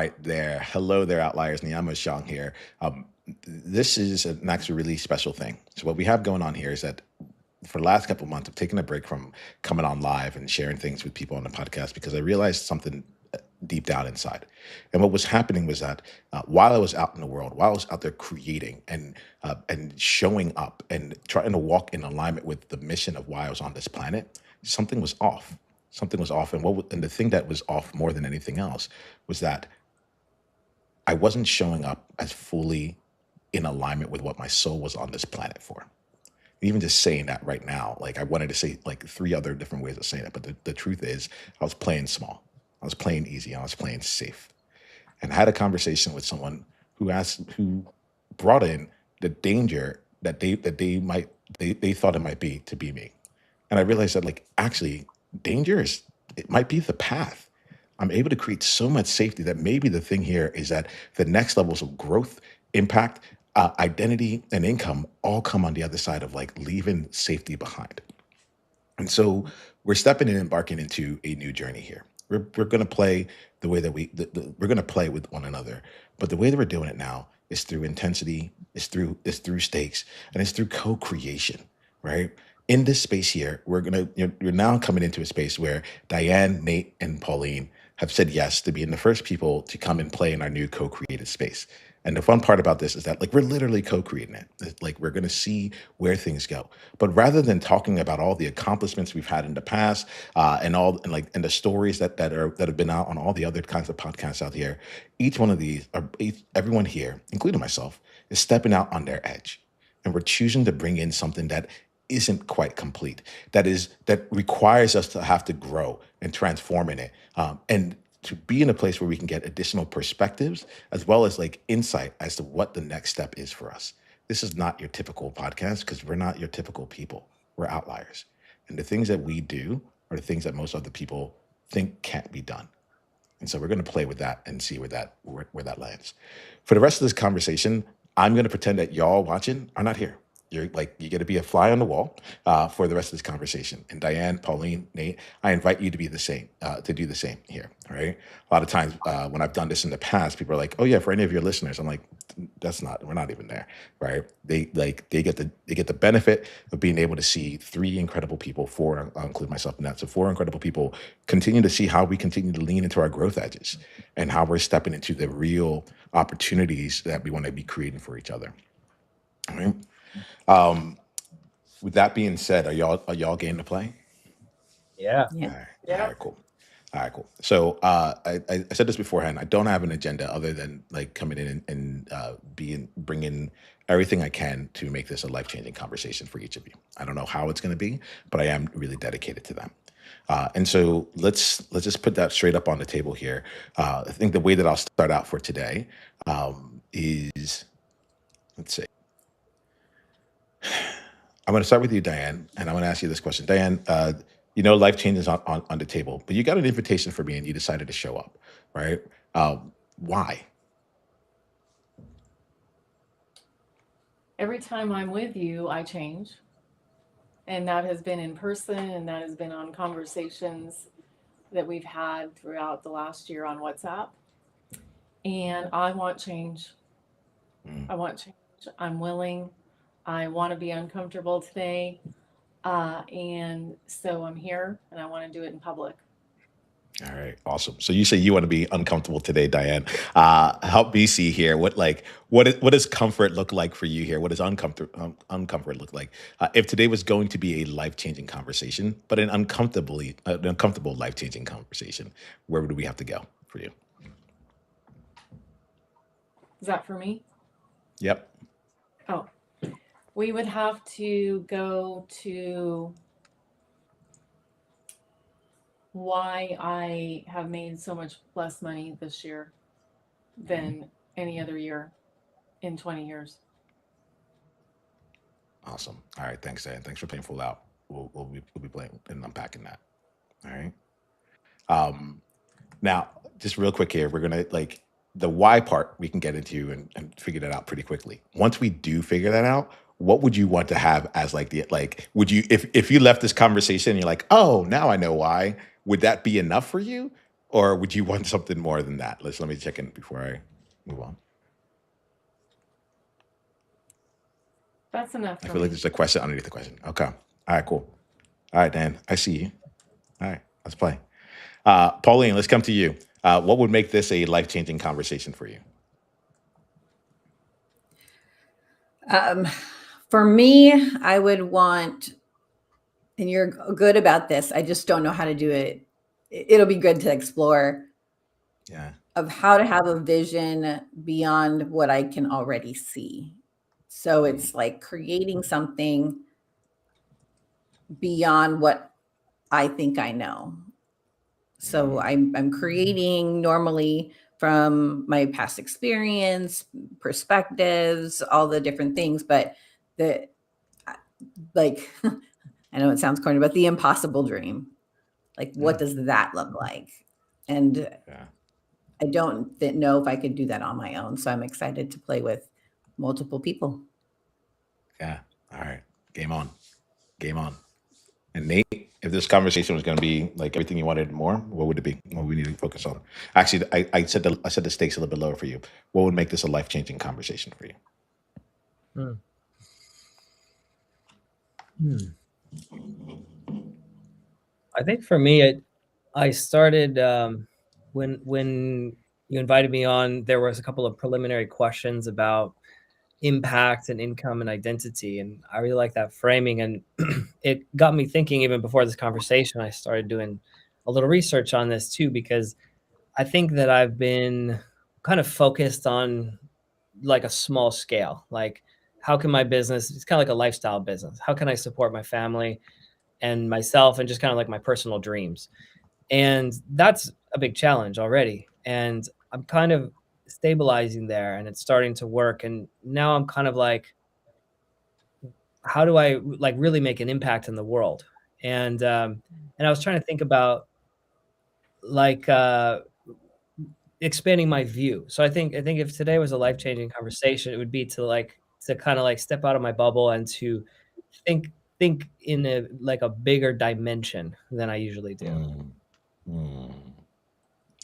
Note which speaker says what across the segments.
Speaker 1: right there. Hello there, outliers. Niiamah Shang here. This is an actually really special thing. So what we have going on here is that for the last couple of months, I've taken a break from coming on live and sharing things with people on the podcast because I realized something deep down inside. And what was happening was that while I was out in the world, while I was out there creating and showing up and trying to walk in alignment with the mission of why I was on this planet, something was off. Something was off, and and the thing that was off more than anything else was that I wasn't showing up as fully in alignment with what my soul was on this planet for. Even just saying that right now, like I wanted to say like three other different ways of saying it, but the truth is, I was playing small, I was playing easy, I was playing safe, and I had a conversation with someone who brought in the danger that they thought it might be to be me, and I realized that like actually danger is it might be the path. I'm able to create so much safety that maybe the thing here is that the next levels of growth, impact, identity, and income all come on the other side of like leaving safety behind. And so we're stepping in and embarking into a new journey here. We're going to play the way that we're going to play with one another, but the way that we're doing it now is through intensity, is through stakes, and it's through co-creation, right? In this space here, we're now coming into a space where Diane, Nate, and Pauline have said yes to being the first people to come and play in our new co-created space. And the fun part about this is that like we're literally co-creating it. Like we're going to see where things go. But rather than talking about all the accomplishments we've had in the past and the stories that have been out on all the other kinds of podcasts out here, each one of these, everyone here, including myself, is stepping out on their edge, and we're choosing to bring in something that isn't quite complete. That requires us to have to grow and transform in it, and to be in a place where we can get additional perspectives as well as like insight as to what the next step is for us. This is not your typical podcast because we're not your typical people. We're outliers, and the things that we do are the things that most other people think can't be done. And so we're going to play with that and see where that lands. For the rest of this conversation, I'm going to pretend that y'all watching are not here. You get to be a fly on the wall for the rest of this conversation. And Diane, Pauline, Nate, I invite you to be the same, to do the same here. All right. A lot of times when I've done this in the past, people are like, "Oh yeah, for any of your listeners," I'm like, we're not even there, right? They get the benefit of being able to see three incredible people. Four, I'll include myself in that. So four incredible people continue to see how we continue to lean into our growth edges and how we're stepping into the real opportunities that we want to be creating for each other. All right. Um, with that being said, are y'all game to play?
Speaker 2: Yeah.
Speaker 1: All
Speaker 3: Yeah.
Speaker 1: right, all
Speaker 2: Yeah.
Speaker 1: right, cool. All right, cool. So I said this beforehand. I don't have an agenda other than like coming in and bringing everything I can to make this a life changing conversation for each of you. I don't know how it's going to be, but I am really dedicated to that. And so let's just put that straight up on the table here. I think the way that I'll start out for today is let's see. I'm going to start with you, Diane, and I'm going to ask you this question. Diane, life changes on the table, but you got an invitation for me and you decided to show up, right? Why?
Speaker 3: Every time I'm with you, I change. And that has been in person and that has been on conversations that we've had throughout the last year on WhatsApp. And I want change.
Speaker 1: Mm,
Speaker 3: I want change. I'm willing. I want to be uncomfortable today. And so I'm here and I want to do it in public.
Speaker 1: all right, awesome. So you say you want to be uncomfortable today, Diane. Help me see here. What does comfort look like for you here? What does uncomfort look like? If today was going to be a life changing conversation, but an uncomfortable life changing conversation, where would we have to go for you?
Speaker 3: Is that for me?
Speaker 1: Yep.
Speaker 3: Oh, we would have to go to why I have made so much less money this year
Speaker 1: Mhm.
Speaker 3: than any other year in 20 years.
Speaker 1: Awesome. All right. Thanks, Dan. Thanks for playing full out. We'll be playing and unpacking that. All right. Um, Now, just real quick here, we're gonna like the why part we can get into and figure that out pretty quickly. Once we do figure that out, what would you want to have as like would you if you left this conversation and you're like, oh, now I know why, would that be enough for you? or would you want something more than that? Let me check in before I move on.
Speaker 3: That's enough
Speaker 1: I
Speaker 3: for
Speaker 1: feel like
Speaker 3: me.
Speaker 1: there's a question underneath the question. Okay. All right, cool. All right, Dan, I see you. All right, let's play. Pauline, let's come to you. What would make this a life changing conversation for you?
Speaker 2: Um, for me, I would want, and you're good about this, I just don't know how to do it. It'll be good to explore
Speaker 1: Yeah.
Speaker 2: of how to have a vision beyond what I can already see. So it's like creating something beyond what I think I know. So I'm creating normally from my past experience, perspectives, all the different things, but the like I know it sounds corny, but the impossible dream. Like what does that look like? And
Speaker 1: Yeah.
Speaker 2: I don't know if I could do that on my own. So I'm excited to play with multiple people.
Speaker 1: Yeah. All right. Game on. Game on. And Nate, if this conversation was going to be like everything you wanted and more, what would it be? What would we need to focus on? Actually, I said the stakes a little bit lower for you. What would make this a life changing conversation for you?
Speaker 4: Hmm. Hmm. I think for me, I started when you invited me on. There was a couple of preliminary questions about impact and income and identity, and I really like that framing. And it got me thinking. Even before this conversation, I started doing a little research on this too, because I think that I've been kind of focused on like a small scale, like how can my business? It's kind of like a lifestyle business. How can I support my family and myself and just kind of like my personal dreams? And that's a big challenge already. And I'm kind of stabilizing there and it's starting to work. And now I'm kind of like, how do I like really make an impact in the world? And I was trying to think about like expanding my view. So I think if today was a life-changing conversation, it would be to kind of like step out of my bubble and to think think in a like a bigger dimension than I usually do.
Speaker 1: Mm. Mm.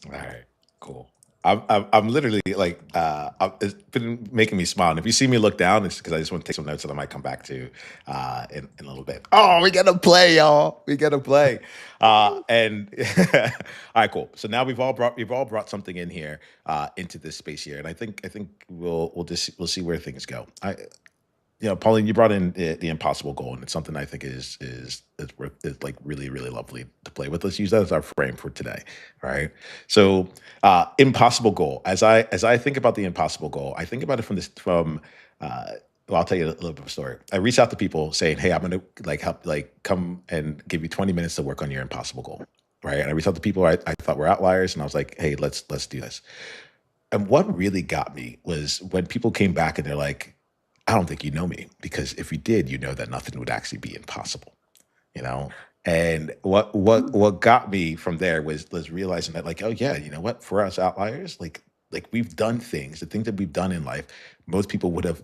Speaker 1: All right, cool. I'm literally like, it's been making me smile. And if you see me look down, it's because I just want to take some notes that I might come back to in a little bit. Oh, we gotta play, y'all. We gotta play. And all right, cool. So now we've all brought something in here into this space here, and I think we'll see where things go. Pauline, you brought in the impossible goal, and it's something I think is like really lovely to play with. Let's use that as our frame for today. All right. So, impossible goal. As I think about the impossible goal, I think about it from. Uh, well, I'll tell you a little bit of a story. I reach out to people saying, "Hey, I'm going to like help, like come and give you 20 minutes to work on your impossible goal." Right. And I reached out to people I thought were outliers, and I was like, "Hey, let's do this." And what really got me was when people came back and they're like, I don't think you know me because if you did, you know that nothing would actually be impossible, you know? And what got me from there was realizing that like, oh yeah, you know what? For us outliers, like we've done things, the things that we've done in life, most people would have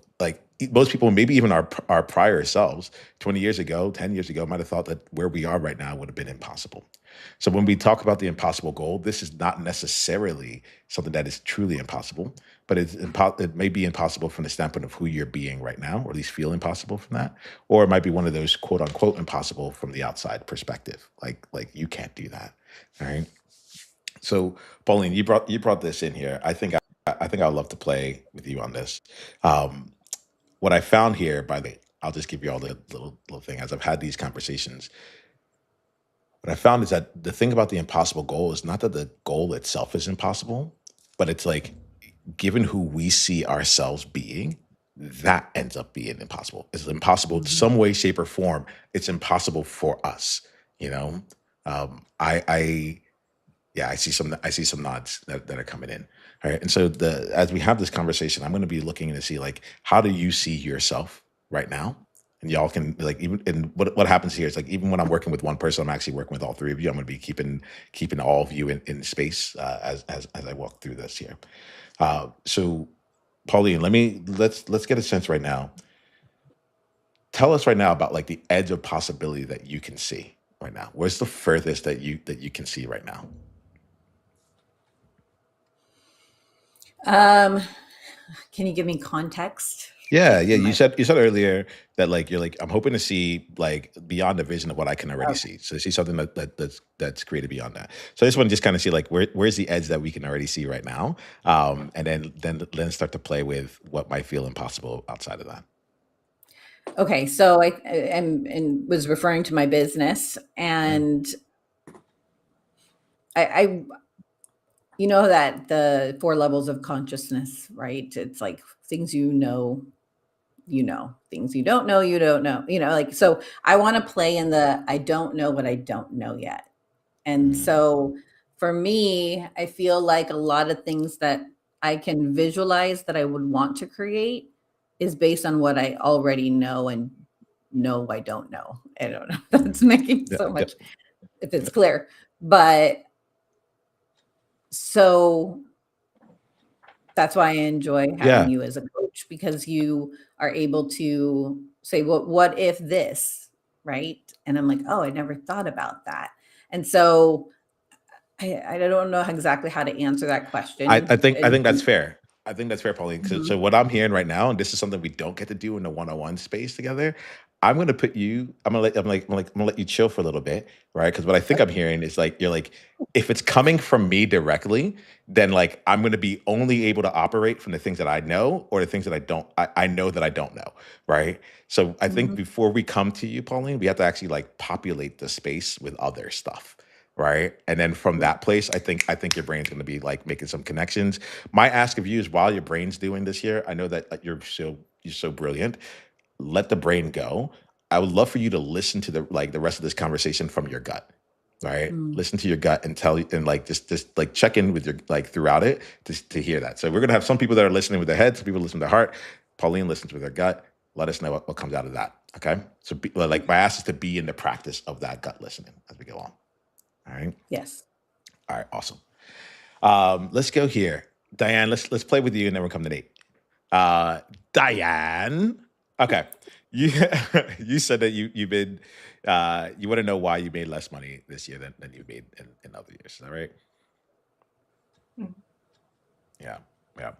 Speaker 1: most people, maybe even our prior selves, 20 years ago, 10 years ago, might have thought that where we are right now would have been impossible. So when we talk about the impossible goal, this is not necessarily something that is truly impossible, but it may be impossible from the standpoint of who you're being right now, or at least feel impossible from that, or it might be one of those quote unquote impossible from the outside perspective, like you can't do that. All right. So Pauline, you brought this in here. I think I'd love to play with you on this. Um, what I found here, by the way, I'll just give you all the little thing as I've had these conversations. What I found is that the thing about the impossible goal is not that the goal itself is impossible, but it's like given who we see ourselves being, that ends up being impossible. It's impossible in
Speaker 4: Mhm.
Speaker 1: some way, shape, or form. It's impossible for us. You know, I yeah, I see some nods that are coming in. All right. And so as we have this conversation, I'm going to be looking to see like how do you see yourself right now? And y'all can like even and what happens here is like even when I'm working with one person, I'm actually working with all three of you. I'm going to be keeping all of you in space as I walk through this here. So Pauline, let's get a sense right now. Tell us right now about like the edge of possibility that you can see right now. Where's the furthest that you can see right now?
Speaker 2: Um, can you give me context?
Speaker 1: Yeah,
Speaker 2: Like
Speaker 1: yeah.
Speaker 2: my
Speaker 1: You said earlier that like you're like I'm hoping to see like beyond the vision of what I can already see. So see something that's created beyond that. So I just want to just kind of see like where's the edge that we can already see right now, and then start to play with what might feel impossible outside of that.
Speaker 2: okay. So I am and was referring to my business,
Speaker 1: Mm,
Speaker 2: and I you know that the 4 levels of consciousness, right? It's like things things you don't know, like, so I want to play in the I don't know what I don't know yet. And
Speaker 1: mm,
Speaker 2: so for me, I feel like a lot of things that I can visualize that I would want to create is based on what I already know and know I don't know. I don't know if that's
Speaker 1: mm.
Speaker 2: making
Speaker 1: Yeah,
Speaker 2: so
Speaker 1: yeah,
Speaker 2: much, if it's clear. But so that's why I enjoy having
Speaker 1: yeah.
Speaker 2: you as a coach, because you are able to say, well, what if this, right? And I'm like, oh, I never thought about that. And so I don't know exactly how to answer that question.
Speaker 1: I think that's fair. I think that's fair, Pauline. So
Speaker 2: Mhm.
Speaker 1: what I'm hearing right now, and this is something we don't get to do in the one-on-one space together. I'm gonna put you. I'm gonna let you chill for a little bit, right? Because what I think I'm
Speaker 2: Okay.
Speaker 1: hearing is like you're like, if it's coming from me directly, then like I'm gonna be only able to operate from the things that I know or the things that I know that I don't know, right? So I think
Speaker 2: Mhm.
Speaker 1: before we come to you, Pauline, we have to actually like populate the space with other stuff, right? And then from that place, I think your brain's going to be like making some connections. My ask of you is while your brain's doing this here, I know that you're so brilliant. Let the brain go. I would love for you to listen to the rest of this conversation from your gut, right?
Speaker 2: Mm.
Speaker 1: Listen to your gut and tell and like just like check in with your like throughout it to hear that. So we're gonna have some people that are listening with their head, some people listen with their heart. Pauline listens with her gut. Let us know what comes out of that. Okay. So like my ask is to be in the practice of that gut listening as we go on. All right.
Speaker 2: Yes.
Speaker 1: All right, awesome. Let's go here, Diane. Let's play with you, and then we'll come to Nate. Uh, Diane. Okay, you you said that you've been you want to know why you made less money this year than you made in other years. Is that right?
Speaker 3: Mm.
Speaker 1: Yeah, yeah.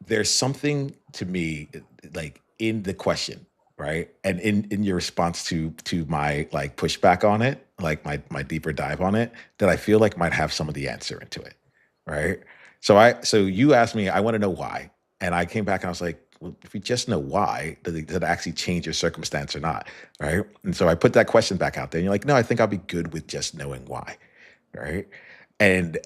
Speaker 1: There's something to me like in the question, right? And in your response to my like pushback on it, like my deeper dive on it, that I feel like might have some of the answer into it, right? So you asked me, I want to know why. And I came back and I was like, well, if you just know why, does it actually change your circumstance or not? Right. And so I put that question back out there. And you're like, no, I think I'll be good with just knowing why. Right. And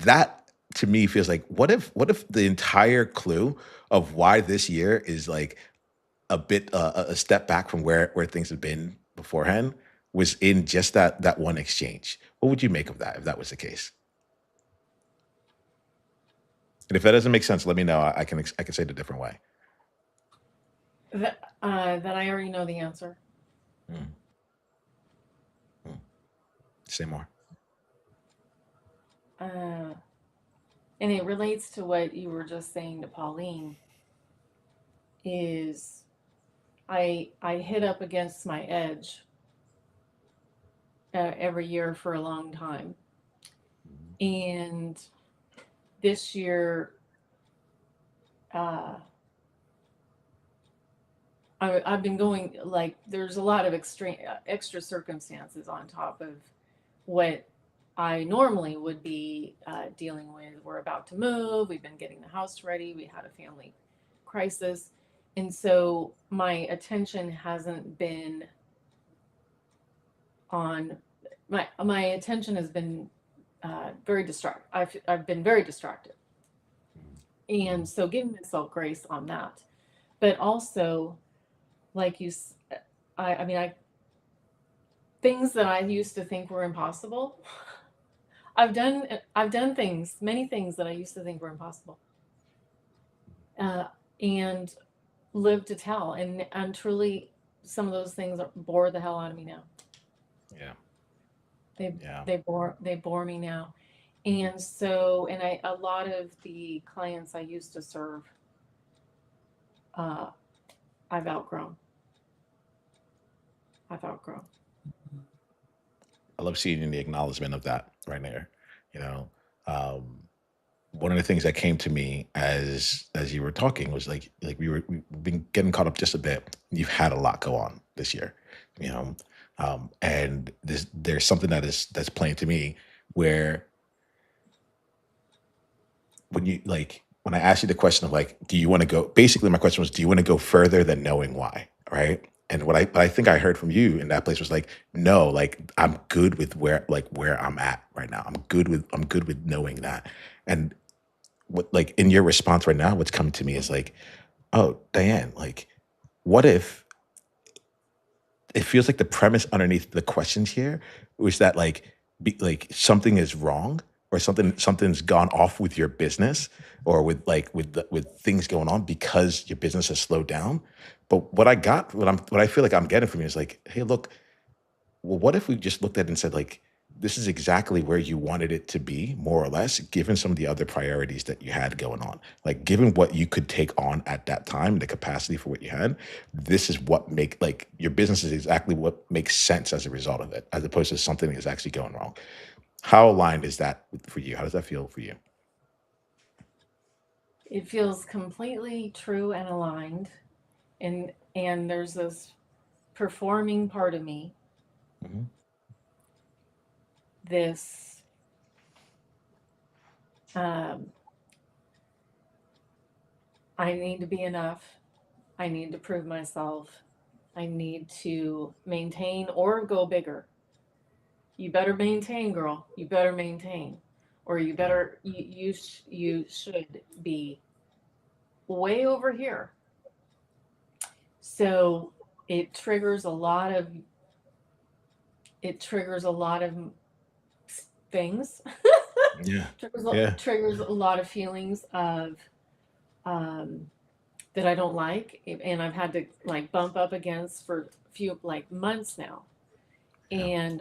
Speaker 1: that to me feels like what if the entire clue of why this year is like a bit a step back from where things have been beforehand was in just that one exchange. What would you make of that if that was the case? And if that doesn't make sense, let me know. I can say it a different way.
Speaker 3: That I already know the answer.
Speaker 1: Mm, mm. Say more.
Speaker 3: Uh, and it relates to what you were just saying to Pauline. Is I hit up against my edge every year for a long time, and this year uh, I've been going like there's a lot of extreme extra circumstances on top of what I normally would be dealing with. We're about to move. We've been getting the house ready. We had a family crisis, and so my attention hasn't been on my attention has been very distracted. I've been very distracted, and so giving myself grace on that, but also like I mean I things that I used to think were impossible. I've done things, many things that I used to think were impossible, uh, and lived to tell. And truly, some of those things bore the hell out of me now.
Speaker 1: Yeah.
Speaker 3: They
Speaker 1: Yeah.
Speaker 3: they bore me now. And so, and a lot of the clients I used to serve, uh, I've outgrown. I've outgrown.
Speaker 1: I love seeing the acknowledgement of that right there. You know, um, one of the things that came to me as you were talking was we've been getting caught up just a bit. You've had a lot go on this year, you know, and there's something that's playing to me where when I asked you the question of like, do you want to go? Basically, my question was, do you want to go further than knowing why, right? And what I think I heard from you in that place was like, no, like I'm good with where I'm at right now. I'm good with knowing that. And what like in your response right now, what's coming to me is like, oh, Diane, like, what if it feels like the premise underneath the questions here was that like something is wrong or something's gone off with your business or with things going on because your business has slowed down. But what I feel like I'm getting from you is like, hey, look, well, what if we just looked at it and said, like, this is exactly where you wanted it to be, more or less, given some of the other priorities that you had going on. Like, given what you could take on at that time, the capacity for what you had, this is what your business is exactly what makes sense as a result of it, as opposed to something that is actually going wrong. How aligned is that for you? How does that feel for you?
Speaker 3: It feels completely true and aligned. And there's this performing part of me,
Speaker 1: Mhm.
Speaker 3: this um, I need to be enough. I need to prove myself. I need to maintain or go bigger. You better maintain, girl. You better maintain, or you should be way over here. So it triggers a lot of it triggers a lot of things.
Speaker 1: Yeah.
Speaker 3: triggers
Speaker 1: Yeah.
Speaker 3: triggers a lot of feelings of um, that I don't like, and I've had to like bump up against for a few like months now.
Speaker 1: Yeah.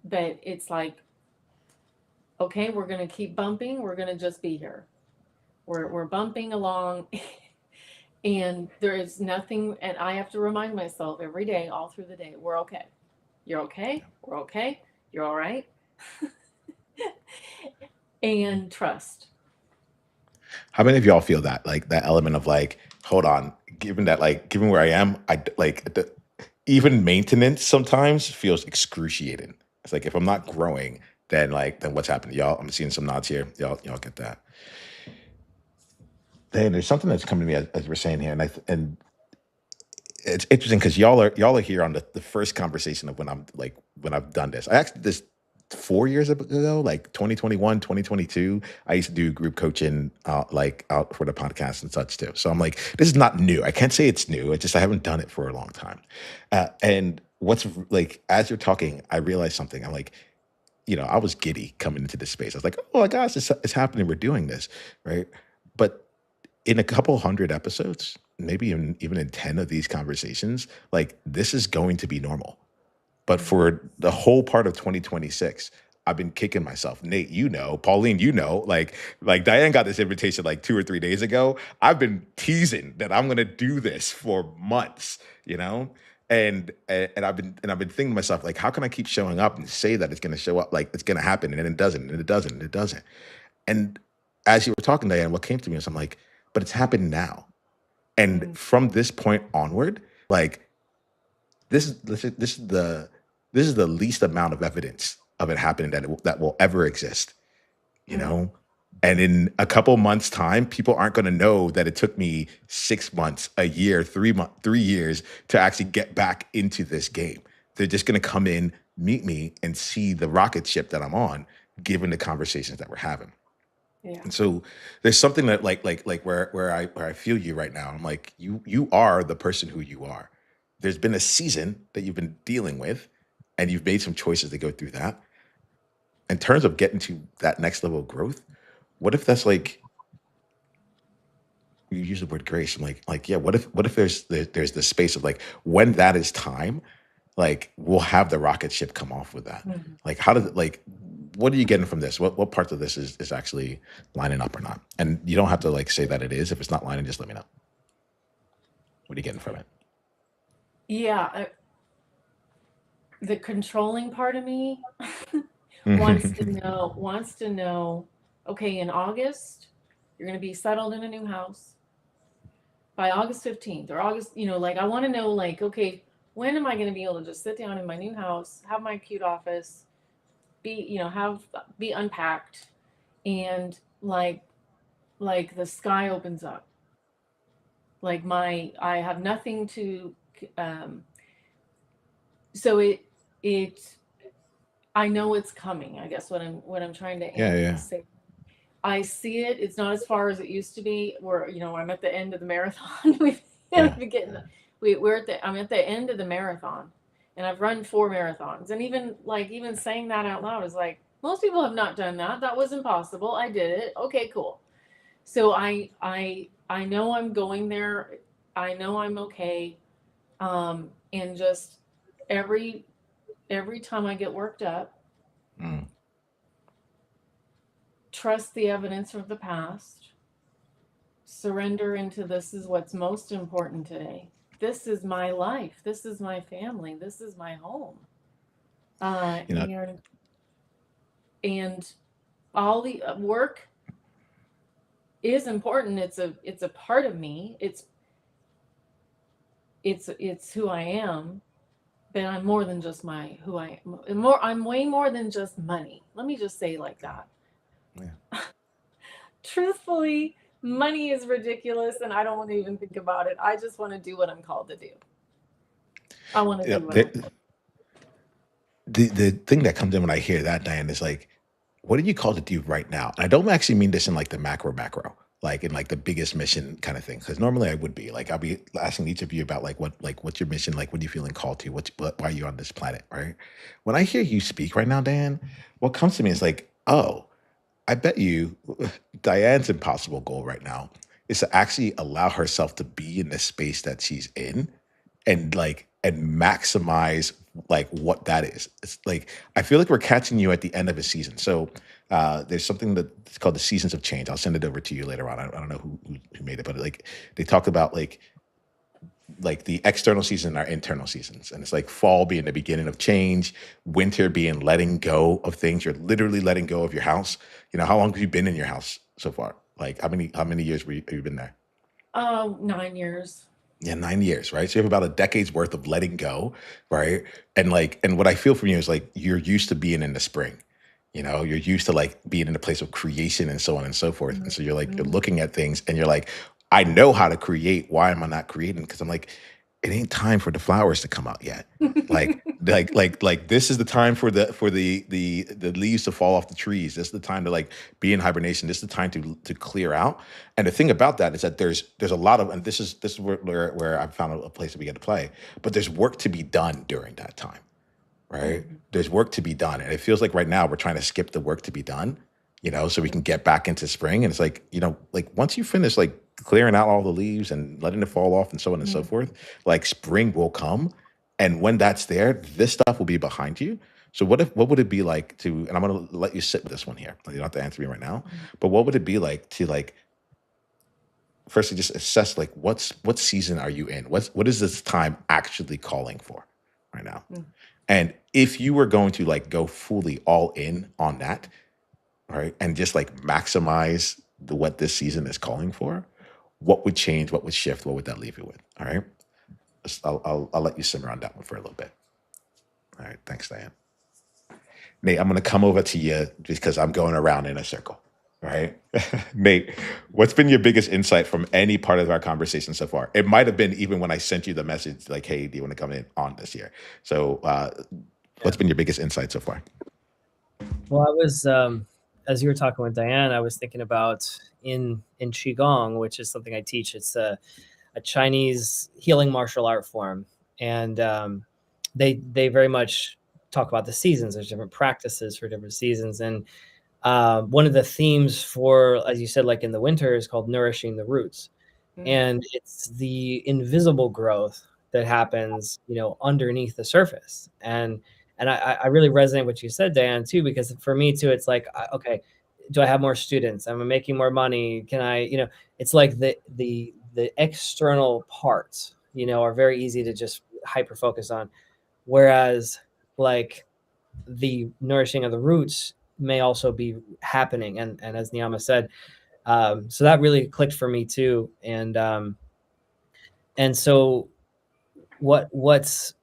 Speaker 3: But it's like, okay, we're gonna keep bumping. We're gonna just be here. We're bumping along, and there is nothing. And I have to remind myself every day, all through the day, we're okay. You're okay.
Speaker 1: Yeah.
Speaker 3: We're okay. You're all right. And trust.
Speaker 1: How many of y'all feel that, like that element of like, hold on, given where I am, even maintenance sometimes feels excruciating. It's like if I'm not growing, then what's happening? Y'all, I'm seeing some nods here. Y'all get that. Then there's something that's coming to me as we're saying here, and it's interesting because y'all are here on the first conversation of when I've done this. I actually did this 4 years ago, like 2021, 2022. I used to do group coaching out for the podcast and such too. So I'm like, this is not new. I can't say it's new. It's just I haven't done it for a long time. And what's like as you're talking, I realized something. I'm like, I was giddy coming into this space. I was like, oh my gosh, it's happening. We're doing this, right? But in a couple hundred episodes, maybe even in 10 of these conversations, like this is going to be normal. But for the whole part of 2026, I've been kicking myself. Nate, Pauline, like Diane got this invitation like 2 or 3 days ago. I've been teasing that I'm gonna do this for months, and I've been thinking to myself, like, how can I keep showing up and say that it's gonna show up, like it's gonna happen, and then it doesn't, and it doesn't, and it doesn't. And as you were talking, Diane, what came to me is I'm like, but it's happened now. And
Speaker 3: Mm.
Speaker 1: from this point onward, like this is the least amount of evidence of it happening that will ever exist, you
Speaker 3: Mm.
Speaker 1: know. And in a couple months' time, people aren't going to know that it took me 6 months, a year, 3 years to actually get back into this game. They're just going to come in, meet me, and see the rocket ship that I'm on, given the conversations that we're having.
Speaker 3: Yeah.
Speaker 1: And so there's something that where I feel you right now. I'm like, you are the person who you are. There's been a season that you've been dealing with, and you've made some choices to go through that. In terms of getting to that next level of growth, what if that's like you use the word grace? I'm like, yeah, what if there's this space of like when that is time, like we'll have the rocket ship come off with that.
Speaker 3: Mhm.
Speaker 1: Like how does it like what are you getting from this? What parts of this is actually lining up or not? And you don't have to like say that it is. If it's not lining, just let me know. What are you getting from it?
Speaker 3: Yeah. The controlling part of me wants to know okay, in August, you're going to be settled in a new house by August 15th or August, like I want to know, like, okay, when am I going to be able to just sit down in my new house, have my cute office, be unpacked, and like the sky opens up. Like I have nothing to, um, so it, I know it's coming. I guess what I'm trying to
Speaker 1: Yeah.
Speaker 3: say. I see it. It's not as far as it used to be. Where I'm at the end of the marathon.
Speaker 1: Yeah.
Speaker 3: I'm at the end of the marathon, and I've run 4 marathons. And even saying that out loud is like, most people have not done that. That was impossible. I did it. Okay, cool. So I know I'm going there. I know I'm okay. And just every time I get worked up,
Speaker 1: Mm.
Speaker 3: trust the evidence from the past, surrender into this is what's most important today. This is my life. This is my family. This is my home.
Speaker 1: You know,
Speaker 3: And all the work is important. It's a part of me. It's who I am. But I'm more than just who I am. I'm way more than just money. Let me just say like that.
Speaker 1: yeah.
Speaker 3: Truthfully, money is ridiculous and I don't want to even think about it. I just want to do what I'm called to do. I want to
Speaker 1: Yeah,
Speaker 3: do what I'm called.
Speaker 1: the thing that comes in when I hear that, Diane, is like, what are you called to do right now? And I don't actually mean this in like the macro, like in like the biggest mission kind of thing. Because normally I would be like, I'll be asking each of you about what's your mission, like what are you feeling called to, why are you on this planet, right? When I hear you speak right now, Dan, what comes to me is like, oh, I bet you Diane's impossible goal right now is to actually allow herself to be in the space that she's in and maximize like what that is. It's like I feel like we're catching you at the end of a season. So there's something that's called the seasons of change. I'll send it over to you later on. I don't know who made it, but like they talk about like the external season and our internal seasons. And it's like fall being the beginning of change, winter being letting go of things. You're literally letting go of your house. How long have you been in your house so far? Like how many years have you been there?
Speaker 3: 9 years.
Speaker 1: Yeah, 9 years, right? So you have about a decade's worth of letting go, right? And what I feel from you is like you're used to being in the spring. You're used to like being in a place of creation and so on and so forth. And so you're like, you're looking at things and you're like, I know how to create. Why am I not creating? Because I'm like, it ain't time for the flowers to come out yet. Like this is the time for the leaves to fall off the trees. This is the time to like be in hibernation. This is the time to clear out. And the thing about that is that there's a lot of, and this is where I've found a place to begin to play, but there's work to be done during that time, right? There's work to be done. And it feels like right now we're trying to skip the work to be done, so we can get back into spring. And it's like, like once you finish like clearing out all the leaves and letting it fall off and so on and so forth, like spring will come. And when that's there, this stuff will be behind you. So what would it be like to, and I'm going to let you sit with this one here. You don't have to answer me right now, but what would it be like to like, firstly just assess like what season are you in? What is this time actually calling for right now? And if you were going to like go fully all in on that, right, and just like maximize what this season is calling for, what would change? What would shift? What would that leave you with? All right, I'll let you simmer on that one for a little bit. All right, thanks, Diane. Nate, I'm going to come over to you because I'm going around in a circle. Right, Nate, what's been your biggest insight from any part of our conversation so far? It might have been even when I sent you the message like, "Hey, do you want to come in on this year?" So, what's been your biggest insight so far?
Speaker 4: Well, I was as you were talking with Diane, I was thinking about in Qigong, which is something I teach. It's a Chinese healing martial art form, and they very much talk about the seasons. There's different practices for different seasons, and one of the themes for, as you said, like in the winter, is called nourishing the roots, and it's the invisible growth that happens, underneath the surface, and I really resonate with what you said, Dan, too, because for me too, it's like, okay, do I have more students? Am I making more money? Can I, it's like the external parts, are very easy to just hyper focus on, whereas like the nourishing of the roots may also be happening. And as Niiamah said, so that really clicked for me too. And so what's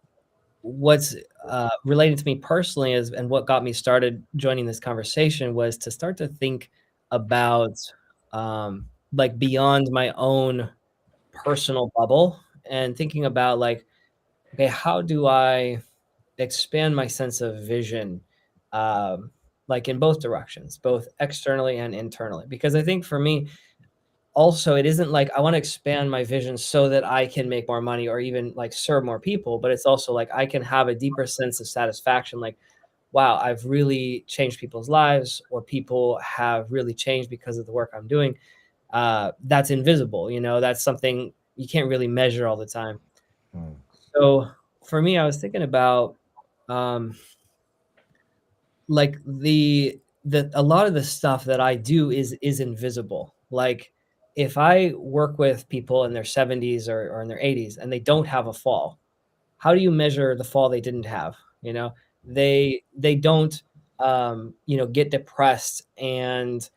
Speaker 4: related to me personally is, and what got me started joining this conversation, was to start to think about like beyond my own personal bubble, and thinking about like, okay, how do I expand my sense of vision, like in both directions, both externally and internally? Because I think for me, also, it isn't like I want to expand my vision so that I can make more money or even like serve more people, but it's also like I can have a deeper sense of satisfaction. Like, wow, I've really changed people's lives, or people have really changed because of the work I'm doing. That's invisible, that's something you can't really measure all the time.
Speaker 1: Mm.
Speaker 4: So for me, I was thinking about like a lot of the stuff that I do is invisible. Like if I work with people in their 70s or in their 80s and they don't have a fall, how do you measure the fall they didn't have? They don't get depressed and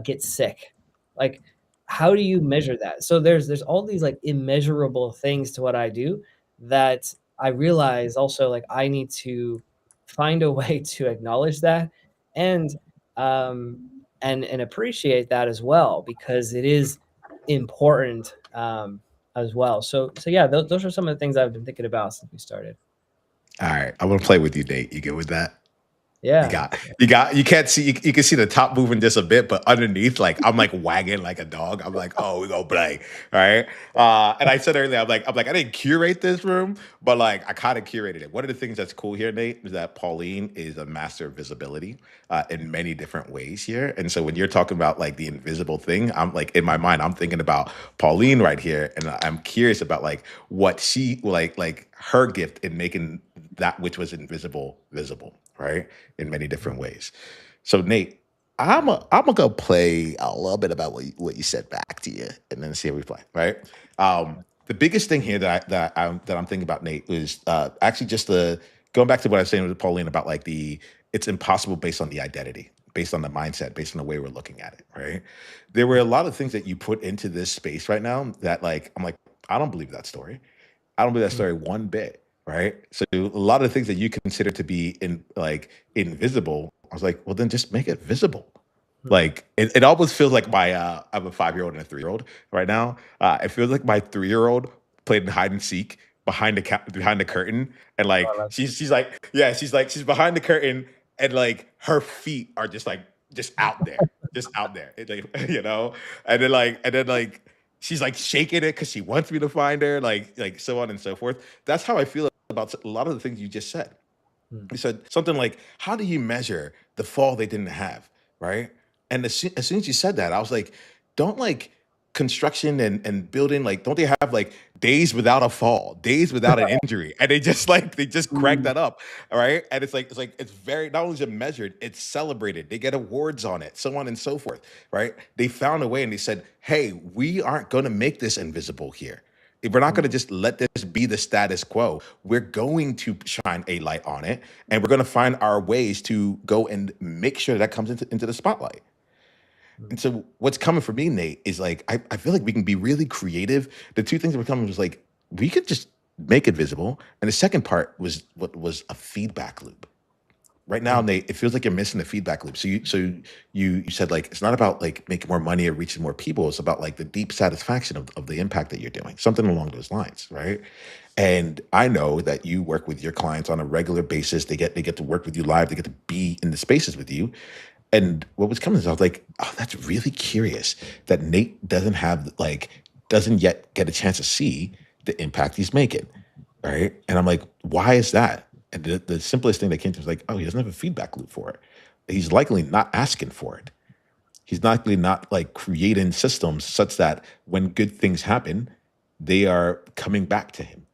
Speaker 4: get sick. Like, how do you measure that? So there's all these like immeasurable things to what I do that I realize also, like, I need to find a way to acknowledge that, and and appreciate that as well, because it is important as well. So yeah, those are some of the things I've been thinking about since we started.
Speaker 1: All right, I'm gonna play with you, Nate. You good with that?
Speaker 4: Yeah.
Speaker 1: You can't see, you can see the top moving just a bit, but underneath, like I'm like wagging like a dog. I'm like, oh, we gonna play. All right. And I said earlier, I didn't curate this room, but like I kind of curated it. One of the things that's cool here, Nate, is that Pauline is a master of visibility in many different ways here. And so when you're talking about like the invisible thing, I'm like, in my mind, I'm thinking about Pauline right here. And I'm curious about like what she like her gift in making that which was invisible visible, right? In many different ways. So Nate, I'm gonna go play a little bit about what you said back to you, and then see how we play. Right. The biggest thing here that I'm thinking about, Nate, is actually just the going back to what I was saying with Pauline about like it's impossible based on the identity, based on the mindset, based on the way we're looking at it. Right. There were a lot of things that you put into this space right now that like I'm like, I don't believe that story. I don't believe that story one bit, right? So a lot of the things that you consider to be invisible, I was like, well, then just make it visible. Like it almost feels like I have a 5-year-old and a 3-year-old right now. It feels like my 3-year-old played in hide and seek behind the curtain, and like she's behind the curtain, and like her feet are just out there, just out there, like, and then she's like shaking it because she wants me to find her, like so on and so forth. That's how I feel about a lot of the things you just said. You said something like, "How do you measure the fall they didn't have?" Right? And as soon as you said that, I was like, "Don't like construction and building, like don't they have like days without a fall, days without an injury?" And they just crack that up, all right? And it's very, not only is it measured, it's celebrated. They get awards on it, so on and so forth, right? They found a way and they said, "Hey, we aren't going to make this invisible here. We're not going to just let this be the status quo. We're going to shine a light on it, and we're going to find our ways to go and make sure that comes into the spotlight." And so what's coming for me, Nate, is like I feel like we can be really creative. The two things that were coming was like we could just make it visible. And the second part was what was a feedback loop. Right now, Nate, it feels like you're missing the feedback loop. So you said like it's not about like making more money or reaching more people. It's about like the deep satisfaction of the impact that you're doing, something along those lines, right? And I know that you work with your clients on a regular basis. They get to work with you live. They get to be in the spaces with you. And what was coming is I was like, oh, that's really curious that Nate doesn't yet get a chance to see the impact he's making. Right. And I'm like, why is that? And the simplest thing that came to me was like, oh, he doesn't have a feedback loop for it. He's likely not asking for it. He's likely not like creating systems such that when good things happen, they are coming back to him.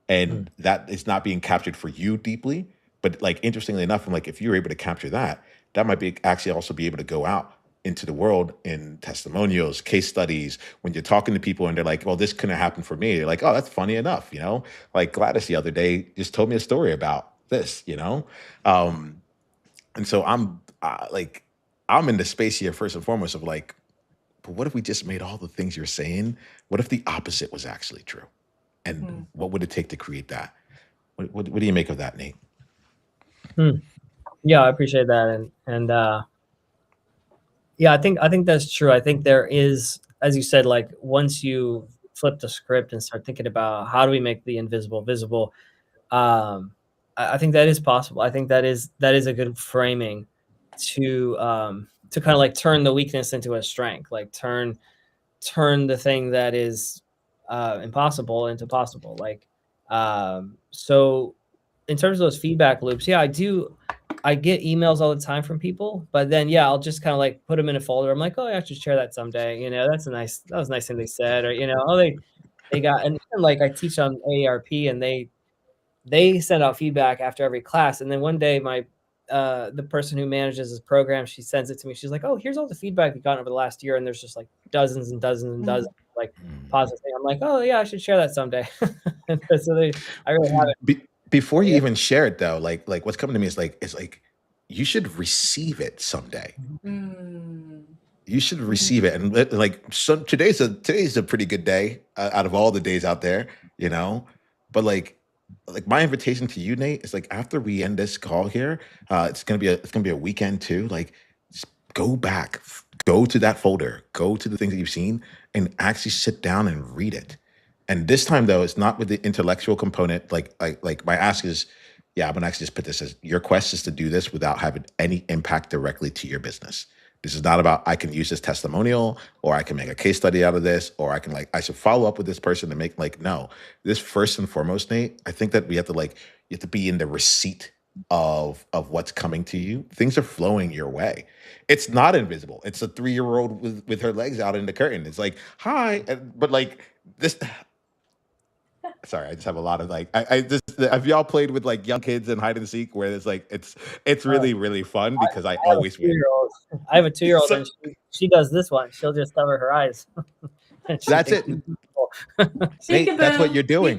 Speaker 1: And that is not being captured for you deeply. But like interestingly enough, I'm like, if you're able to capture that, that might be actually also be able to go out into the world in testimonials, case studies, when you're talking to people and they're like, well, this couldn't happen for me. They're like, oh, that's funny enough, Like Gladys the other day just told me a story about this. And so like I'm in the space here first and foremost of like, but what if we just made all the things you're saying? What if the opposite was actually true? And what would it take to create that? What do you make of that, Nate?
Speaker 4: Yeah, I appreciate that, and yeah, I think that's true. I think there is, as you said, like once you flip the script and start thinking about how do we make the invisible visible, I think that is possible. I think that is a good framing to kind of like turn the weakness into a strength, like turn the thing that is impossible into possible. Like, so in terms of those feedback loops, yeah, I get emails all the time from people, but then yeah, I'll just kind of like put them in a folder. I'm like, oh, yeah, I should share that someday. You know, that was a nice thing they said, or oh, they got, and like I teach on AARP, and they send out feedback after every class, and then one day my the person who manages this program, she sends it to me. She's like, oh, here's all the feedback we've gotten over the last year, and there's just like dozens and dozens and dozens like positive things. I'm like, oh yeah, I should share that someday. So I really have it.
Speaker 1: Before you even share it though, like what's coming to me is like you should receive it someday. You should receive it, and like so today's a pretty good day out of all the days out there, but like my invitation to you, Nate, is like after we end this call here, it's gonna be a weekend too. Like, just go back, go to that folder, go to the things that you've seen, and actually sit down and read it. And this time though, it's not with the intellectual component. Like my ask is, yeah, I'm gonna actually just put this as your quest is to do this without having any impact directly to your business. This is not about I can use this testimonial or I can make a case study out of this or I should follow up with this person to make no. This first and foremost, Nate, I think that you have to be in the receipt of what's coming to you. Things are flowing your way. It's not invisible. It's a 3-year-old with her legs out in the curtain. It's like, hi, but like this. Sorry, I just have a lot of like I just have y'all played with like young kids and hide and seek where it's like it's really really fun because I always win.
Speaker 4: I have a 2-year-old and she does this one. She'll just cover her eyes.
Speaker 1: That's it. Nate, that's what you're doing.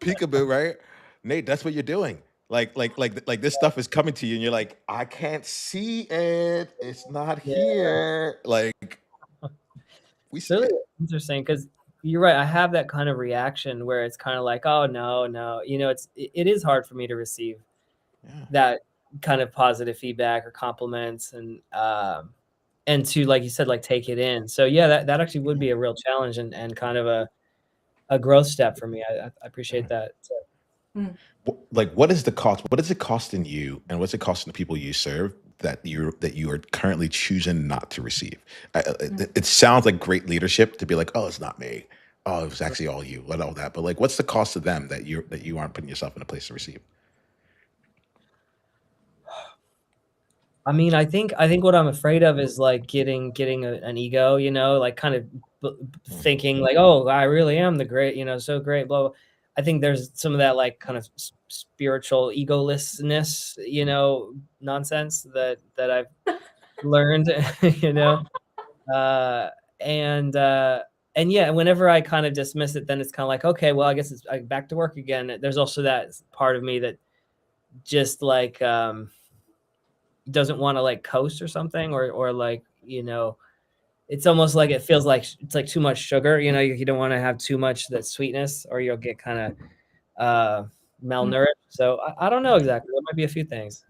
Speaker 1: Peekaboo, right? Nate, that's what you're doing. Like this stuff is coming to you and you're like, I can't see it. It's not here. Like we see
Speaker 4: really
Speaker 1: it.
Speaker 4: interesting because you're right. I have that kind of reaction where it's kind of like, oh no, it is hard for me to receive that kind of positive feedback or compliments and to, like you said, like take it in. So yeah, that actually would be a real challenge and kind of a growth step for me. I appreciate that.
Speaker 1: Like, what is the cost? What is it costing you, and what's it costing the people you serve that you are currently choosing not to receive? It sounds like great leadership to be like, oh, it's not me. Oh, it was actually all you, and all that. But like, what's the cost of them that you aren't putting yourself in a place to receive?
Speaker 4: I mean, I think what I'm afraid of is like getting an ego, like kind of thinking like, oh, I really am the great, so great, blah, blah. I think there's some of that like kind of spiritual egolessness, nonsense that I've learned, and yeah, whenever I kind of dismiss it, then it's kind of like, okay, well, I guess it's back to work again. There's also that part of me that just like doesn't want to like coast or something or like, it's almost like it feels like it's like too much sugar, you don't want to have too much that sweetness or you'll get kind of malnourished. So I don't know exactly. There might be a few things.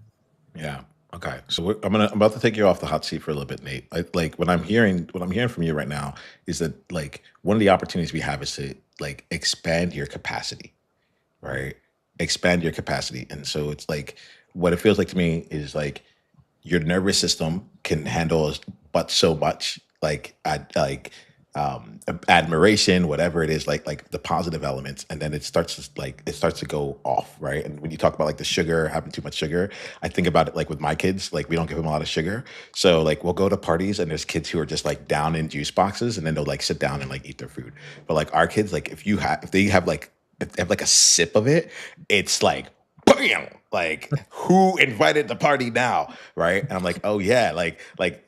Speaker 1: Yeah. Okay. So I'm about to take you off the hot seat for a little bit, Nate. Like what I'm hearing from you right now is that like one of the opportunities we have is to like expand your capacity, right? Expand your capacity. And so it's like what it feels like to me is like your nervous system can handle but so much admiration, whatever it is, like the positive elements, and then it starts to go off, right? And when you talk about like the sugar, having too much sugar, I think about it like with my kids, like we don't give them a lot of sugar, so like we'll go to parties and there's kids who are just like down in juice boxes, and then they'll like sit down and like eat their food. But like our kids, like if they have like a sip of it, it's like bam, like who invited the party now, right? And I'm like, oh yeah, like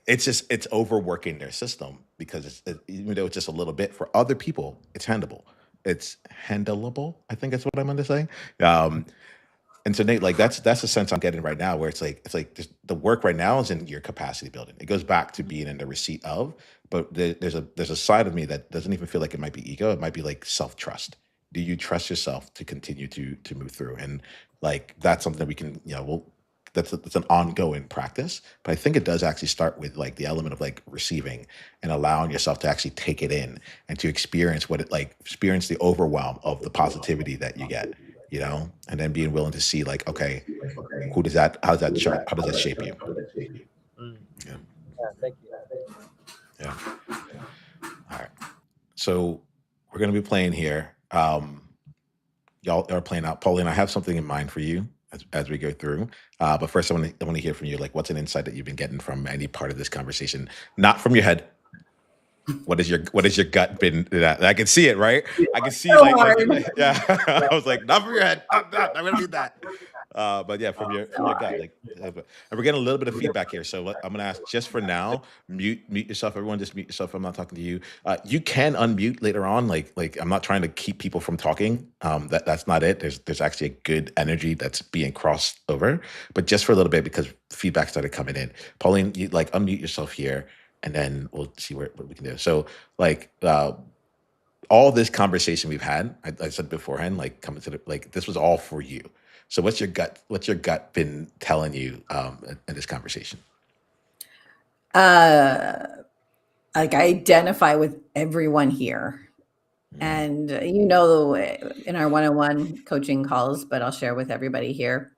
Speaker 1: it's overworking their system because even though it's just a little bit, for other people it's handleable, I think that's what I'm going to say. And so Nate, like that's the sense I'm getting right now, where it's like the work right now is in your capacity building. It goes back to being in the receipt of, but there's a side of me that doesn't even feel like it might be ego. It might be like self trust. Do you trust yourself to continue to move through? And like that's something that we can, that's an ongoing practice. But I think it does actually start with like the element of like receiving and allowing yourself to actually take it in and to experience experience the overwhelm of the positivity that you get, and then being willing to see like, okay, how does that shape you?
Speaker 4: Mm.
Speaker 1: Yeah.
Speaker 4: Yeah, thank you.
Speaker 1: Yeah. All right. So we're going to be playing here. Y'all are playing out. Pauline, I have something in mind for you as we go through. But first, I want to hear from you. Like, what's an insight that you've been getting from any part of this conversation? Not from your head. What is your gut been? That I can see it, right? I can see
Speaker 2: So
Speaker 1: like
Speaker 2: hard.
Speaker 1: yeah. I was like, not from your head. I'm gonna need that. But yeah, from your gut, like, and we're getting a little bit of feedback here. So I'm gonna ask just for now, mute yourself. Everyone, just mute yourself. I'm not talking to you. You can unmute later on. Like I'm not trying to keep people from talking. That's not it. There's actually a good energy that's being crossed over, but just for a little bit because feedback started coming in. Pauline, you like unmute yourself here, and then we'll see what we can do. So like. All this conversation we've had, I said beforehand, like coming to this was all for you. So what's your gut been telling you in this conversation?
Speaker 2: Like I identify with everyone here. And in our one-on-one coaching calls, but I'll share with everybody here,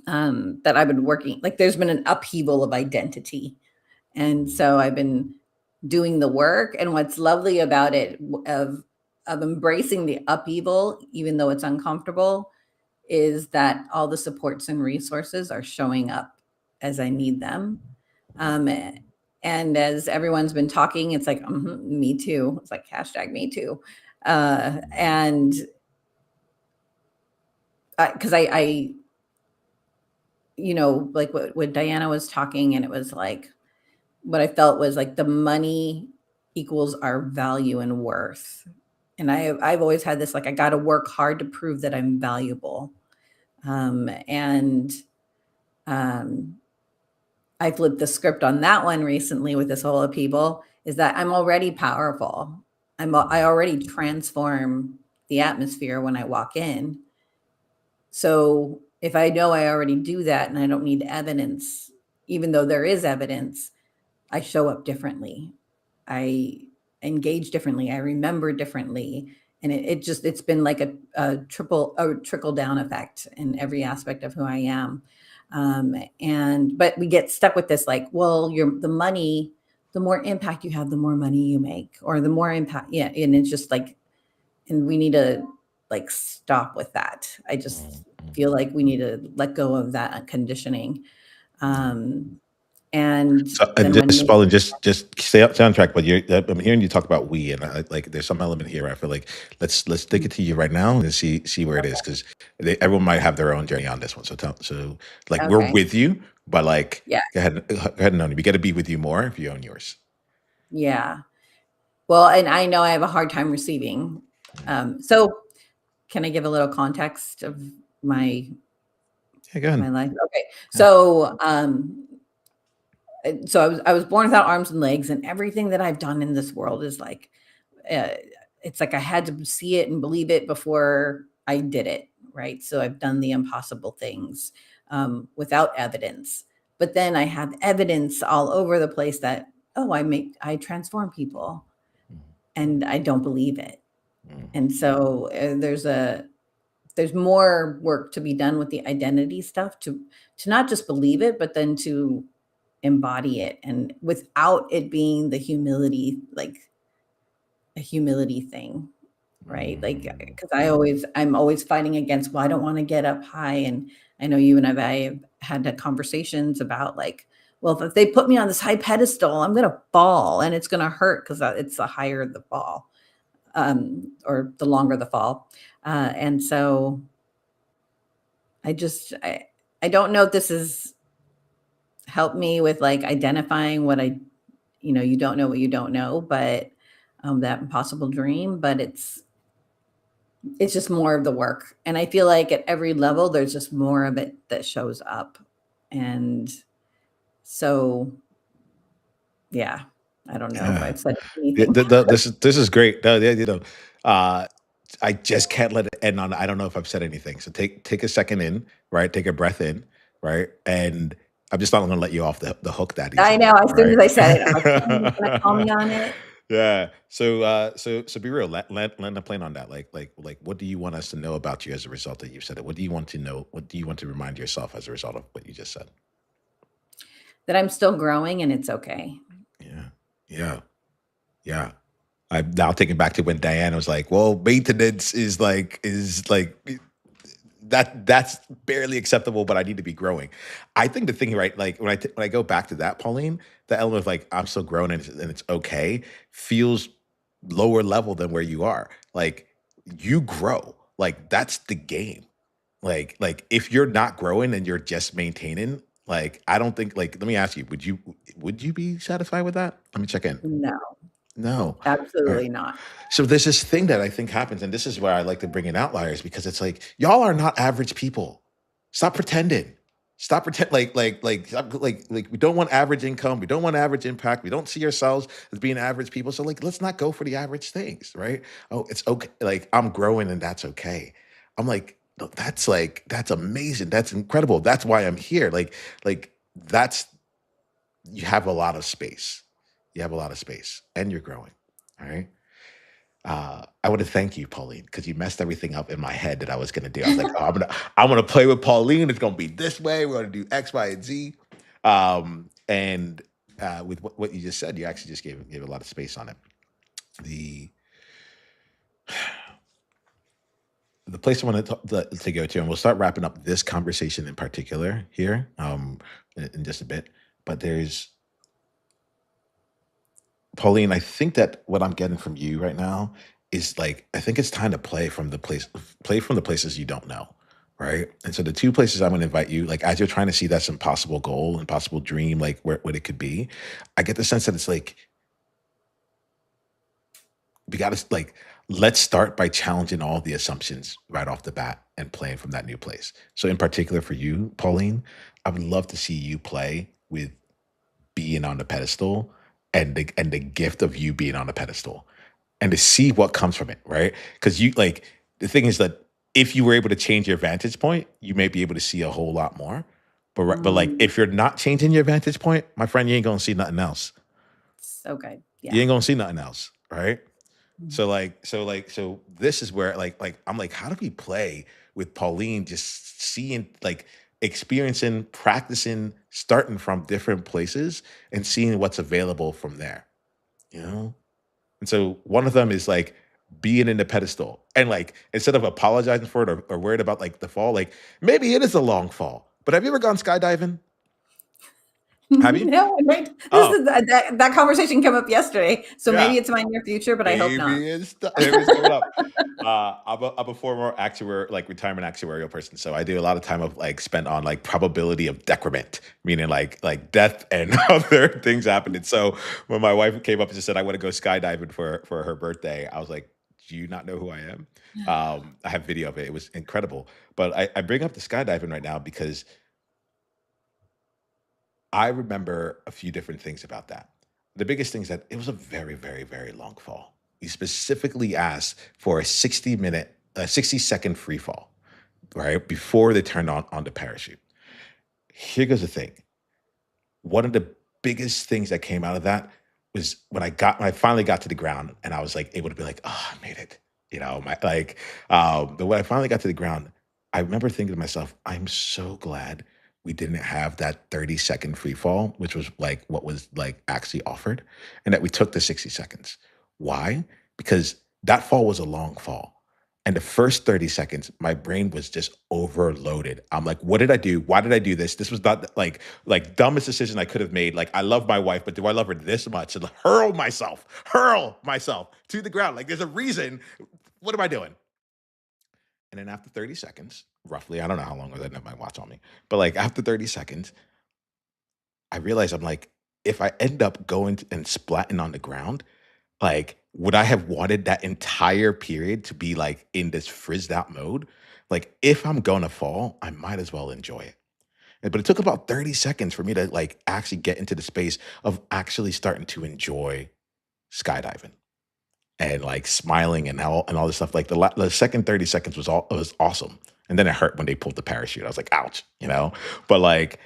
Speaker 2: that I've been working, like there's been an upheaval of identity. And so I've been doing the work. And what's lovely about it, of embracing the upheaval, even though it's uncomfortable, is that all the supports and resources are showing up as I need them. And as everyone's been talking, it's like, me too. It's like hashtag me too. And because I like what Diana was talking, and it was like, what I felt was like the money equals our value and worth. And I've always had this, like, I got to work hard to prove that I'm valuable. I flipped the script on that one recently with this whole upheaval, is that I'm already powerful. I already transform the atmosphere when I walk in. So if I know I already do that and I don't need evidence, even though there is evidence, I show up differently. I engage differently. I remember differently. And it's been like a trickle down effect in every aspect of who I am. But we get stuck with this, like, well, the money, the more impact you have, the more money you make, or the more impact. Yeah. And it's just like, and we need to like stop with that. I just feel like we need to let go of that conditioning. And
Speaker 1: So,
Speaker 2: then
Speaker 1: just stay on track. But I'm hearing you talk about we, and like there's some element here where I feel like let's take it to you right now and see where it is, because everyone might have their own journey on this one. So like we're
Speaker 2: Okay.
Speaker 1: with you, but like
Speaker 2: Yeah.
Speaker 1: go ahead and own it. We got to be with you more if you own yours.
Speaker 2: Yeah. Well, and I know I have a hard time receiving. So can I give a little context of my
Speaker 1: Yeah, go ahead.
Speaker 2: my life? Okay. So I was born without arms and legs, and everything that I've done in this world is like, it's like I had to see it and believe it before I did it, right? So I've done the impossible things without evidence. But then I have evidence all over the place that, I transform people, and I don't believe it. And so there's more work to be done with the identity stuff, to not just believe it, but then to embody it, and without it being the humility, like a humility thing, right? Like, because I'm always fighting against, well, I don't want to get up high. And I know you and I have had conversations about, like, well, if they put me on this high pedestal, I'm going to fall, and it's going to hurt because it's the higher the fall, or the longer the fall. And so I don't know if this has helped me with like identifying what you don't know what you don't know, but that impossible dream, but it's it's just more of the work. And I feel like at every level, there's just more of it that shows up. And so, yeah, I don't know if
Speaker 1: Yeah.
Speaker 2: I've said anything.
Speaker 1: This is great. No, yeah, I just can't let it end on. I don't know if I've said anything. So take a second in, right? Take a breath in, right? And I'm just not going to let you off the hook that
Speaker 2: I
Speaker 1: easily,
Speaker 2: know. As soon
Speaker 1: right?
Speaker 2: as I said it, I'm like, "Oh, you're gonna call me on it."
Speaker 1: Yeah. So be real. Land a plane on that. Like, what do you want us to know about you as a result that you said it? What do you want to know? What do you want to remind yourself as a result of what you just said?
Speaker 2: That I'm still growing and it's okay.
Speaker 1: Yeah. Yeah. Yeah. I'm now thinking back to when Diane was like, "Well, maintenance is like that's barely acceptable, but I need to be growing." I think the thing, right? Like when I go back to that, Pauline, the element of like I'm still growing and it's okay feels lower level than where you are. Like you grow, like that's the game. Like if you're not growing and you're just maintaining, like I don't think like. Let me ask you, would you be satisfied with that? Let me check in.
Speaker 2: No,
Speaker 1: No. All right.
Speaker 2: absolutely not.
Speaker 1: So there's this thing that I think happens, and this is where I like to bring in outliers because it's like y'all are not average people. Stop pretending. Stop pretend stop, like we don't want average income. We don't want average impact. We don't see ourselves as being average people. So like let's not go for the average things, right? Oh, it's okay. Like I'm growing and that's okay. I'm like, no, that's amazing. That's incredible. That's why I'm here. Like that's you have a lot of space. You have a lot of space and you're growing. All right. I want to thank you, Pauline, because you messed everything up in my head that I was gonna do. I was like, oh, I'm gonna play with Pauline. It's gonna be this way. We're gonna do X, Y, and Z. And with what you just said, you actually just gave a lot of space on it. The the place I want to go to, and we'll start wrapping up this conversation in particular here in just a bit. But there's Pauline, I think that what I'm getting from you right now is like I think it's time to play from the places you don't know, right? And so the two places I'm going to invite you, like as you're trying to see that's impossible goal, impossible dream, like where what it could be, I get the sense that it's like we got to like let's start by challenging all the assumptions right off the bat and playing from that new place. So in particular for you, Pauline, I would love to see you play with being on the pedestal and the gift of you being on the pedestal and to see what comes from it, right? Because you like the thing is that if you were able to change your vantage point, you may be able to see a whole lot more. But like
Speaker 2: Mm,
Speaker 1: if you're not changing your vantage point, my friend, you ain't gonna see nothing else.
Speaker 2: so good.
Speaker 1: You
Speaker 2: Yeah.
Speaker 1: ain't gonna see nothing else, right?
Speaker 2: Mm.
Speaker 1: So this is where like I'm like, how do we play with Pauline just seeing like experiencing, practicing, starting from different places and seeing what's available from there, you know? And so one of them is like being in the pedestal and like instead of apologizing for it or worried about like the fall, like maybe it is a long fall. But have you ever gone skydiving? Have you?
Speaker 2: No, right. This
Speaker 1: Oh,
Speaker 2: is that conversation came up yesterday, so
Speaker 1: yeah.
Speaker 2: maybe it's my near future, but I hope not.
Speaker 1: Maybe it's coming up. I'm a former actuary, like retirement actuarial person, so I do a lot of time of like spent on like probability of decrement, meaning like death and other things happening. So when my wife came up and just said I want to go skydiving for her birthday, I was like, "Do you not know who I am?" I have video of it. It was incredible. But I bring up the skydiving right now because I remember a few different things about that. The biggest thing is that it was a very, very, very long fall. We specifically asked for a 60-second free fall, right? Before they turned on the parachute. Here goes the thing. One of the biggest things that came out of that was when I finally got to the ground and I was like able to be like, oh, I made it. But when I finally got to the ground, I remember thinking to myself, I'm so glad we didn't have that 30-second free fall, which was like what was like actually offered, and that we took the 60 seconds. Why? Because that fall was a long fall. And the first 30 seconds, my brain was just overloaded. I'm like, what did I do? Why did I do this? This was not like dumbest decision I could have made. Like I love my wife, but do I love her this much? And hurl myself to the ground. Like there's a reason. What am I doing? And then after 30 seconds, roughly, I don't know how long I didn't have my watch on me, but like after 30 seconds, I realized I'm like, if I end up going and splatting on the ground, Like, would I have wanted that entire period to be like in this frizzed out mode? Like, if I'm gonna fall, I might as well enjoy it. But it took about 30 seconds for me to like actually get into the space of actually starting to enjoy skydiving and like smiling and all this stuff. Like the second 30 seconds was awesome. And then it hurt when they pulled the parachute. I was like, ouch, you know? But like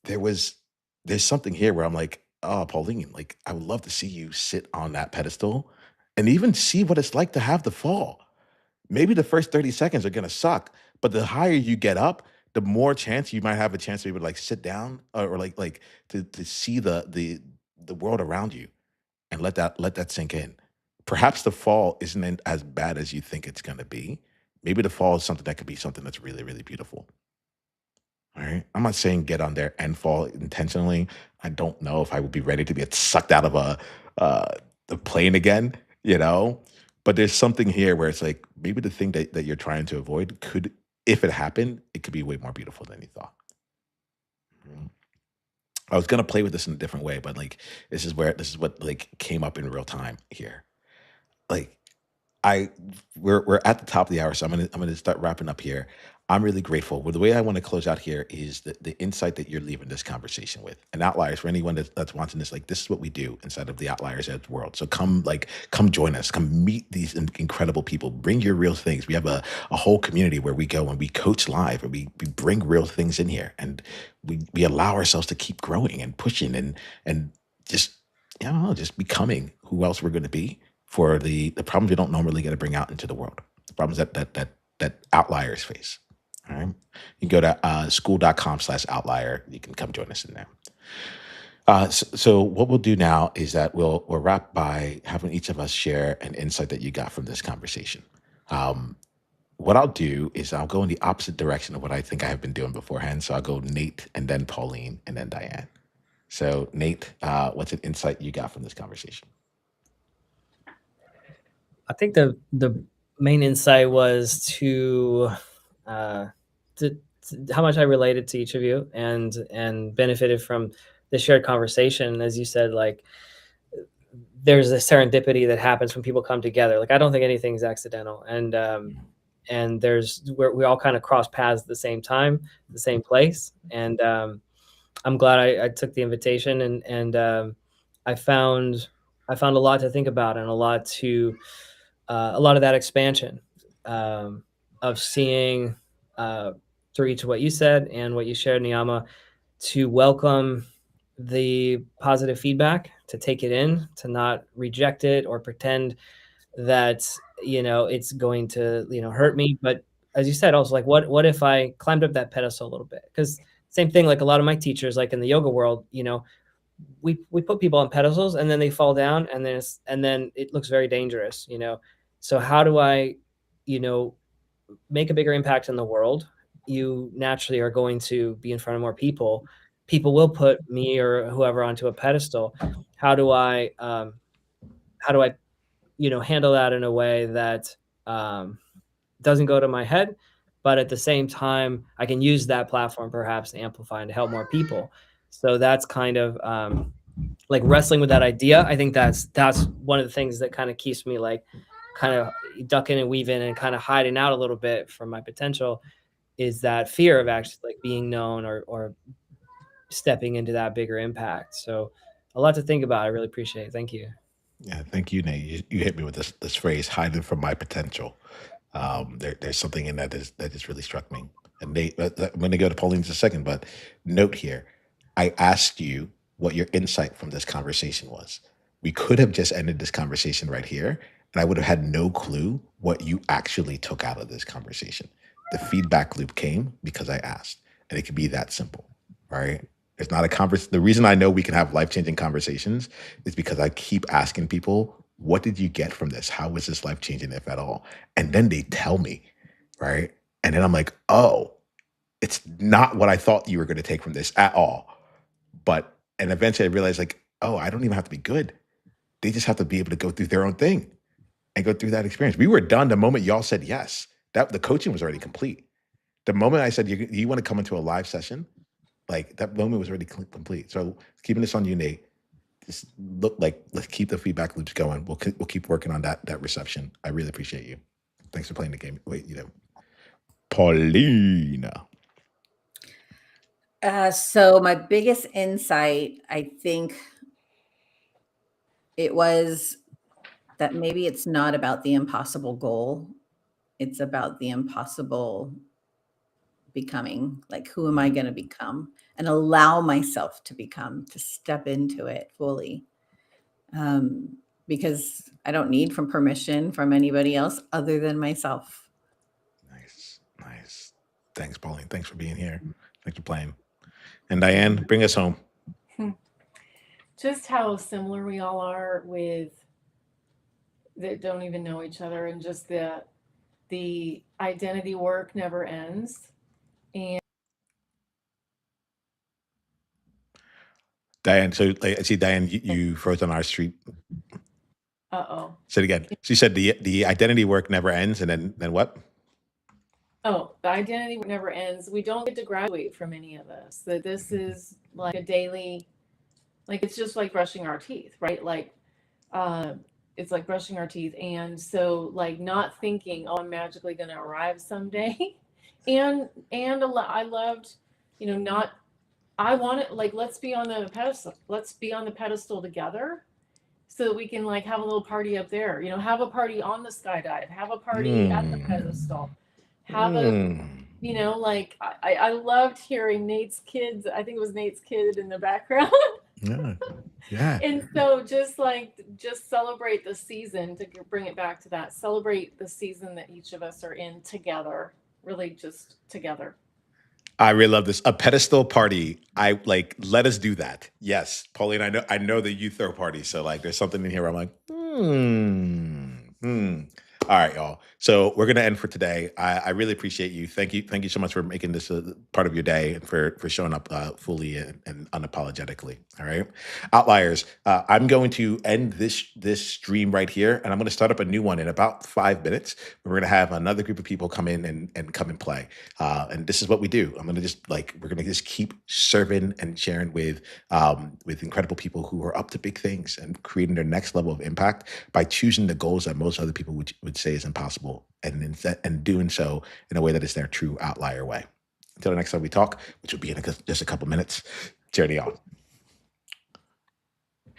Speaker 1: there was there's something here where I'm like, oh, Pauline, like I would love to see you sit on that pedestal and even see what it's like to have the fall. Maybe the first 30 seconds are gonna suck, but the higher you get up, the more chance you might have a chance to be able to like sit down or like to see the world around you and let that sink in. Perhaps the fall isn't as bad as you think it's gonna be. Maybe the fall is something that could be something that's really, really beautiful. All right. I'm not saying get on there and fall intentionally. I don't know if I would be ready to get sucked out of uh the plane again, you know? But there's something here where it's like maybe the thing that you're trying to avoid could, if it happened, it could be way more beautiful than you thought. Mhm. I was gonna play with this in a different way, but like this is what like came up in real time here. Like I we're at the top of the hour, so I'm gonna start wrapping up here. I'm really grateful. Well, the way I want to close out here is the insight that you're leaving this conversation with. And outliers for anyone that's watching this, like this is what we do inside of the Outliers Edge world. So come join us, come meet these incredible people. Bring your real things. We have a whole community where we go and we coach live and we bring real things in here and we allow ourselves to keep growing and pushing and just I don't know, just becoming who else we're going to be for the problems we don't normally get to bring out into the world, the problems that outliers face. All right. You can go to school.com/outlier. You can come join us in there. So what we'll do now is that we'll wrap by having each of us share an insight that you got from this conversation. Um, what I'll do is I'll go in the opposite direction of what I think I have been doing beforehand. So I'll go Nate and then Pauline and then Diane. So Nate, what's an insight you got from this conversation?
Speaker 4: I think the main insight was uh, to how much I related to each of you and benefited from the shared conversation. As you said, like there's a serendipity that happens when people come together. Like I don't think anything's accidental, and we all kind of cross paths at the same time, the same place, and I'm glad I took the invitation and I found I found a lot to think about and a lot of that expansion of seeing through each of what you said and what you shared, Niiamah, to welcome the positive feedback, to take it in, to not reject it or pretend that it's going to hurt me. But as you said, also like what if I climbed up that pedestal a little bit? Because same thing, like a lot of my teachers, like in the yoga world, we put people on pedestals and then they fall down and then it looks very dangerous. So how do I you know make a bigger impact in the world? You naturally are going to be in front of more people. People will put me or whoever onto a pedestal. How do i um, how do i handle that in a way that um, doesn't go to my head, but at the same time I can use that platform perhaps to amplify and to help more people? So that's kind of like wrestling with that idea. I think that's one of the things that kind of keeps me like kind of ducking and weaving and kind of hiding out a little bit from my potential, is that fear of actually like being known or stepping into that bigger impact. So a lot to think about. I really appreciate it. Thank you.
Speaker 1: Yeah, thank you, Nate. You hit me with this phrase, hiding from my potential. There's something in that just really struck me. And Nate, I'm going to go to Pauline in a second, but note here, I asked you what your insight from this conversation was. We could have just ended this conversation right here, and I would have had no clue what you actually took out of this conversation. The feedback loop came because I asked, and it could be that simple, right? It's not a convers. The reason I know we can have life-changing conversations is because I keep asking people, what did you get from this? How was this life-changing, if at all? And then they tell me, right? And then I'm like, oh, it's not what I thought you were going to take from this at all. And eventually I realized, like, oh, I don't even have to be good. They just have to be able to go through their own thing and go through that experience. We were done the moment y'all said yes. That the coaching was already complete. The moment I said, you want to come into a live session, like that moment was already complete. So keeping this on you, Nate, just look like, let's keep the feedback loops going. We'll keep working on that reception. I really appreciate you. Thanks for playing the game. Wait, Pauline.
Speaker 2: So my biggest insight, I think it was that maybe it's not about the impossible goal. It's about the impossible becoming. Like, who am I going to become? And allow myself to become, to step into it fully. Because I don't need permission from anybody else other than myself.
Speaker 1: Nice. Thanks, Pauline. Thanks for being here. Thanks for playing. And Diane, bring us home.
Speaker 3: Just how similar we all are with that don't even know each other, and just the identity work never ends. And
Speaker 1: Diane, so I see Diane, you froze on our street. Say it again. So you said the identity work never ends, and then what?
Speaker 3: Oh, the identity work never ends. We don't get to graduate from any of this. That this is like a daily, like it's just like brushing our teeth, right? Like it's like brushing our teeth. And so like not thinking, oh, I'm magically going to arrive someday. and I loved, not, I want it, like, let's be on the pedestal. Let's be on the pedestal together so that we can like have a little party up there, have a party on the skydive, have a party at the pedestal, have a, like I loved hearing Nate's kids. I think it was Nate's kid in the background.
Speaker 1: Yeah.
Speaker 3: And so just celebrate the season, to bring it back to that. Celebrate the season that each of us are in together, really just together.
Speaker 1: I really love this. A pedestal party. I like, let us do that. Yes. Pauline, I know that you throw parties. So like there's something in here where I'm like, All right, y'all. So we're going to end for today. I really appreciate you. Thank you so much for making this a part of your day and for showing up fully and unapologetically. All right, outliers. I'm going to end this stream right here, and I'm going to start up a new one in about 5 minutes. We're going to have another group of people come in and come and play. And this is what we do. I'm going to we're going to just keep serving and sharing with incredible people who are up to big things and creating their next level of impact by choosing the goals that most other people would say is impossible, and doing so in a way that is their true outlier way. Until the next time we talk, which will be in just a couple minutes, journey on.